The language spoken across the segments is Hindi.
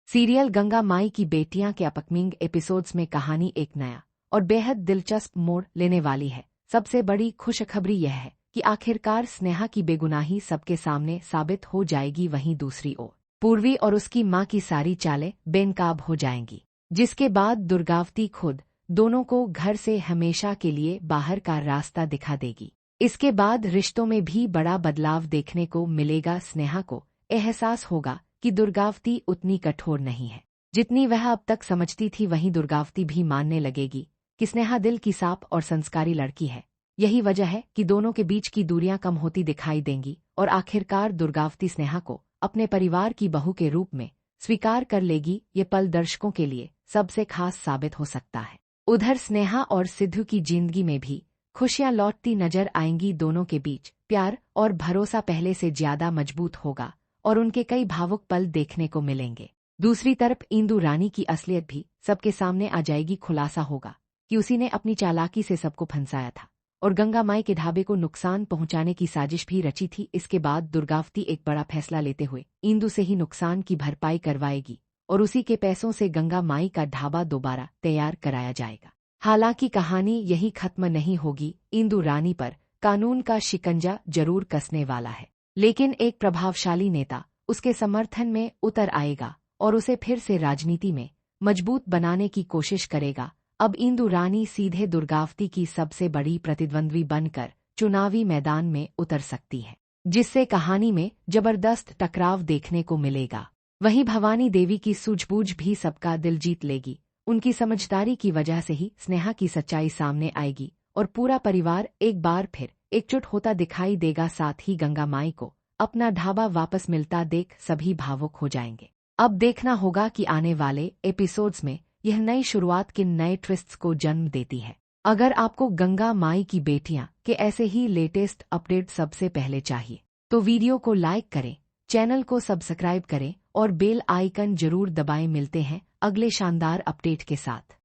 सीरियल गंगा माई की बेटियां के अपकमिंग एपिसोड्स में कहानी एक नया और बेहद दिलचस्प मोड़ लेने वाली है। सबसे बड़ी खुशखबरी यह है कि आखिरकार स्नेहा की बेगुनाही सबके सामने साबित हो जाएगी। वहीं दूसरी ओर पूर्वी और उसकी मां की सारी चालें बेनकाब हो जाएंगी, जिसके बाद दुर्गावती खुद दोनों को घर से हमेशा के लिए बाहर का रास्ता दिखा देगी। इसके बाद रिश्तों में भी बड़ा बदलाव देखने को मिलेगा। स्नेहा को एहसास होगा कि दुर्गावती उतनी कठोर नहीं है जितनी वह अब तक समझती थी। वहीं दुर्गावती भी मानने लगेगी कि स्नेहा दिल की साफ और संस्कारी लड़की है। यही वजह है कि दोनों के बीच की दूरियां कम होती दिखाई देंगी और आखिरकार दुर्गावती स्नेहा को अपने परिवार की बहू के रूप में स्वीकार कर लेगी। ये पल दर्शकों के लिए सबसे खास साबित हो सकता है। उधर स्नेहा और सिद्धू की जिंदगी में भी खुशियां लौटती नजर आएंगी। दोनों के बीच प्यार और भरोसा पहले से ज्यादा मजबूत होगा और उनके कई भावुक पल देखने को मिलेंगे। दूसरी तरफ इंदु रानी की असलियत भी सबके सामने आ जाएगी। खुलासा होगा कि उसी ने अपनी चालाकी से सबको फंसाया था और गंगा माई के ढाबे को नुकसान पहुंचाने की साजिश भी रची थी। इसके बाद दुर्गावती एक बड़ा फैसला लेते हुए इंदु से ही नुकसान की भरपाई करवाएगी और उसी के पैसों से गंगा माई का ढाबा दोबारा तैयार कराया जाएगा। हालांकि कहानी यही खत्म नहीं होगी। इंदु रानी पर कानून का शिकंजा जरूर कसने वाला है, लेकिन एक प्रभावशाली नेता उसके समर्थन में उतर आएगा और उसे फिर से राजनीति में मजबूत बनाने की कोशिश करेगा। अब इंदु रानी सीधे दुर्गावती की सबसे बड़ी प्रतिद्वंद्वी बनकर चुनावी मैदान में उतर सकती है, जिससे कहानी में जबरदस्त टकराव देखने को मिलेगा। वहीं भवानी देवी की सूझबूझ भी सबका दिल जीत लेगी। उनकी समझदारी की वजह से ही स्नेहा की सच्चाई सामने आएगी और पूरा परिवार एक बार फिर एकजुट होता दिखाई देगा। साथ ही गंगा माई को अपना ढाबा वापस मिलता देख सभी भावुक हो जाएंगे। अब देखना होगा कि आने वाले एपिसोड्स में यह नई शुरुआत किन नए ट्विस्ट्स को जन्म देती है। अगर आपको गंगा माई की बेटियां के ऐसे ही लेटेस्ट अपडेट सबसे पहले चाहिए तो वीडियो को लाइक करें, चैनल को सब्सक्राइब करें और बेल आइकन जरूर दबाएं। मिलते हैं अगले शानदार अपडेट के साथ।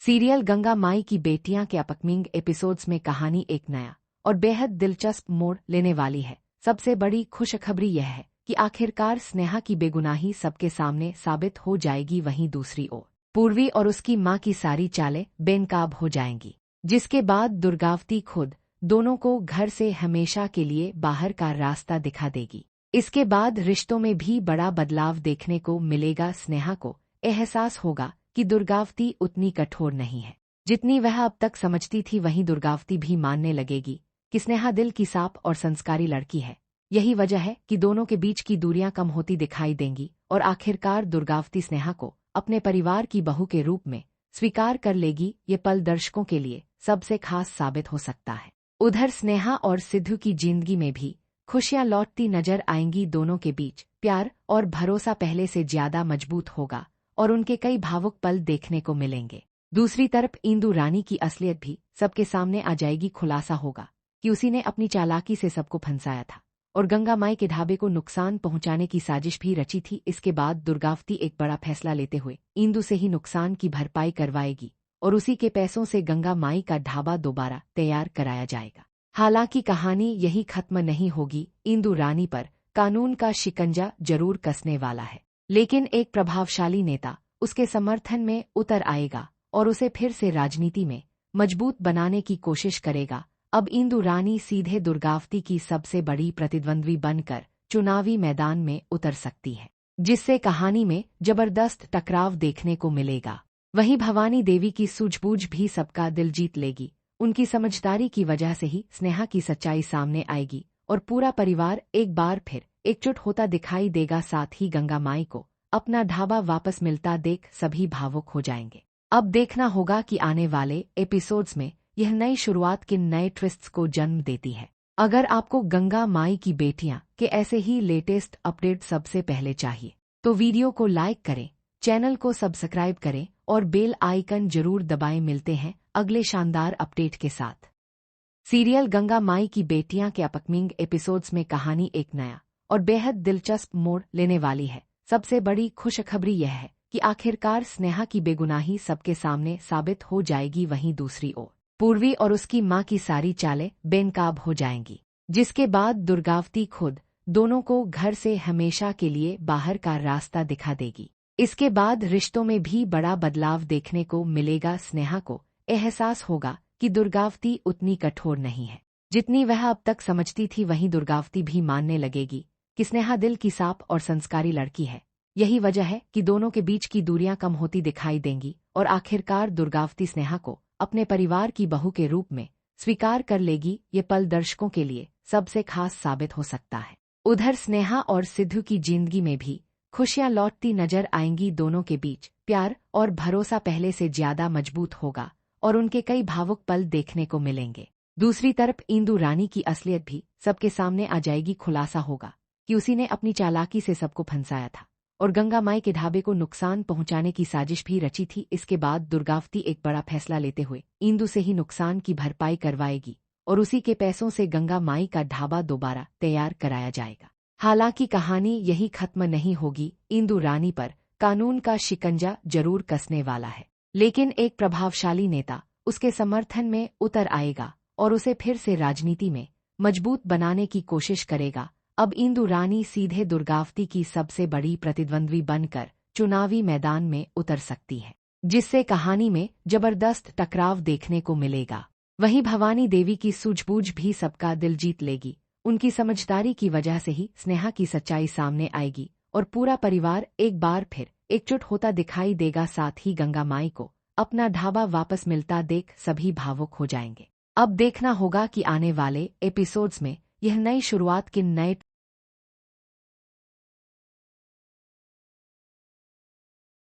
सीरियल गंगा माई की बेटियां के अपकमिंग एपिसोड्स में कहानी एक नया और बेहद दिलचस्प मोड़ लेने वाली है। सबसे बड़ी खुशखबरी यह है कि आखिरकार स्नेहा की बेगुनाही सबके सामने साबित हो जाएगी। वहीं दूसरी ओर पूर्वी और उसकी मां की सारी चालें बेनकाब हो जाएंगी, जिसके बाद दुर्गावती खुद दोनों को घर से हमेशा के लिए बाहर का रास्ता दिखा देगी। इसके बाद रिश्तों में भी बड़ा बदलाव देखने को मिलेगा। स्नेहा को एहसास होगा कि दुर्गावती उतनी कठोर नहीं है जितनी वह अब तक समझती थी। वहीं दुर्गावती भी मानने लगेगी कि स्नेहा दिल की साफ और संस्कारी लड़की है। यही वजह है कि दोनों के बीच की दूरियां कम होती दिखाई देंगी और आखिरकार दुर्गावती स्नेहा को अपने परिवार की बहू के रूप में स्वीकार कर लेगी। ये पल दर्शकों के लिए सबसे खास साबित हो सकता है। उधर स्नेहा और सिद्धू की जिंदगी में भी खुशियां लौटती नजर आएंगी। दोनों के बीच प्यार और भरोसा पहले से ज्यादा मजबूत होगा और उनके कई भावुक पल देखने को मिलेंगे। दूसरी तरफ इंदु रानी की असलियत भी सबके सामने आ जाएगी। खुलासा होगा कि उसी ने अपनी चालाकी से सबको फंसाया था और गंगा माई के ढाबे को नुकसान पहुंचाने की साजिश भी रची थी। इसके बाद दुर्गावती एक बड़ा फैसला लेते हुए इंदु से ही नुकसान की भरपाई करवाएगी और उसी के पैसों से गंगा माई का ढाबा दोबारा तैयार कराया जाएगा। हालांकि कहानी यही खत्म नहीं होगी। इंदु रानी पर कानून का शिकंजा जरूर कसने वाला है, लेकिन एक प्रभावशाली नेता उसके समर्थन में उतर आएगा और उसे फिर से राजनीति में मजबूत बनाने की कोशिश करेगा। अब इंदु रानी सीधे दुर्गावती की सबसे बड़ी प्रतिद्वंद्वी बनकर चुनावी मैदान में उतर सकती है, जिससे कहानी में जबरदस्त टकराव देखने को मिलेगा। वहीं भवानी देवी की सूझबूझ भी सबका दिल जीत लेगी। उनकी समझदारी की वजह से ही स्नेहा की सच्चाई सामने आएगी और पूरा परिवार एक बार फिर एकजुट होता दिखाई देगा। साथ ही गंगा माई को अपना ढाबा वापस मिलता देख सभी भावुक हो जाएंगे। अब देखना होगा कि आने वाले एपिसोड्स में यह नई शुरुआत किन नए ट्विस्ट्स को जन्म देती है। अगर आपको गंगा माई की बेटियां के ऐसे ही लेटेस्ट अपडेट सबसे पहले चाहिए तो वीडियो को लाइक करें, चैनल को सब्सक्राइब करें और बेल आइकन जरूर दबाएं। मिलते हैं अगले शानदार अपडेट के साथ। सीरियल गंगा माई की बेटियां के अपकमिंग एपिसोड्स में कहानी एक नया और बेहद दिलचस्प मोड़ लेने वाली है। सबसे बड़ी खुशखबरी यह है कि आखिरकार स्नेहा की बेगुनाही सबके सामने साबित हो जाएगी। वहीं दूसरी ओर पूर्वी और उसकी मां की सारी चालें बेनकाब हो जाएंगी, जिसके बाद दुर्गावती खुद दोनों को घर से हमेशा के लिए बाहर का रास्ता दिखा देगी। इसके बाद रिश्तों में भी बड़ा बदलाव देखने को मिलेगा। स्नेहा को एहसास होगा कि दुर्गावती उतनी कठोर नहीं है जितनी वह अब तक समझती थी। वहीं दुर्गावती भी मानने लगेगी कि स्नेहा दिल की साफ और संस्कारी लड़की है। यही वजह है कि दोनों के बीच की दूरियां कम होती दिखाई देंगी और आखिरकार दुर्गावती स्नेहा को अपने परिवार की बहू के रूप में स्वीकार कर लेगी। ये पल दर्शकों के लिए सबसे खास साबित हो सकता है। उधर स्नेहा और सिद्धू की जिंदगी में भी खुशियां लौटती नजर आएंगी। दोनों के बीच प्यार और भरोसा पहले से ज्यादा मजबूत होगा और उनके कई भावुक पल देखने को मिलेंगे। दूसरी तरफ इंदु रानी की असलियत भी सबके सामने आ जाएगी। खुलासा होगा कि उसी ने अपनी चालाकी से सबको फंसाया था और गंगा माई के ढाबे को नुकसान पहुंचाने की साजिश भी रची थी। इसके बाद दुर्गावती एक बड़ा फैसला लेते हुए इंदु से ही नुकसान की भरपाई करवाएगी और उसी के पैसों से गंगा माई का ढाबा दोबारा तैयार कराया जाएगा। हालांकि कहानी यही खत्म नहीं होगी। इंदु रानी पर कानून का शिकंजा जरूर कसने वाला है, लेकिन एक प्रभावशाली नेता उसके समर्थन में उतर आएगा और उसे फिर से राजनीति में मजबूत बनाने की कोशिश करेगा। अब इंदु रानी सीधे दुर्गावती की सबसे बड़ी प्रतिद्वंद्वी बनकर चुनावी मैदान में उतर सकती है, जिससे कहानी में जबरदस्त टकराव देखने को मिलेगा। वहीं भवानी देवी की सूझबूझ भी सबका दिल जीत लेगी। उनकी समझदारी की वजह से ही स्नेहा की सच्चाई सामने आएगी और पूरा परिवार एक बार फिर एकजुट होता दिखाई देगा। साथ ही गंगा माई को अपना ढाबा वापस मिलता देख सभी भावुक हो जाएंगे। अब देखना होगा कि आने वाले एपिसोड्स में यह नई शुरुआत किन नए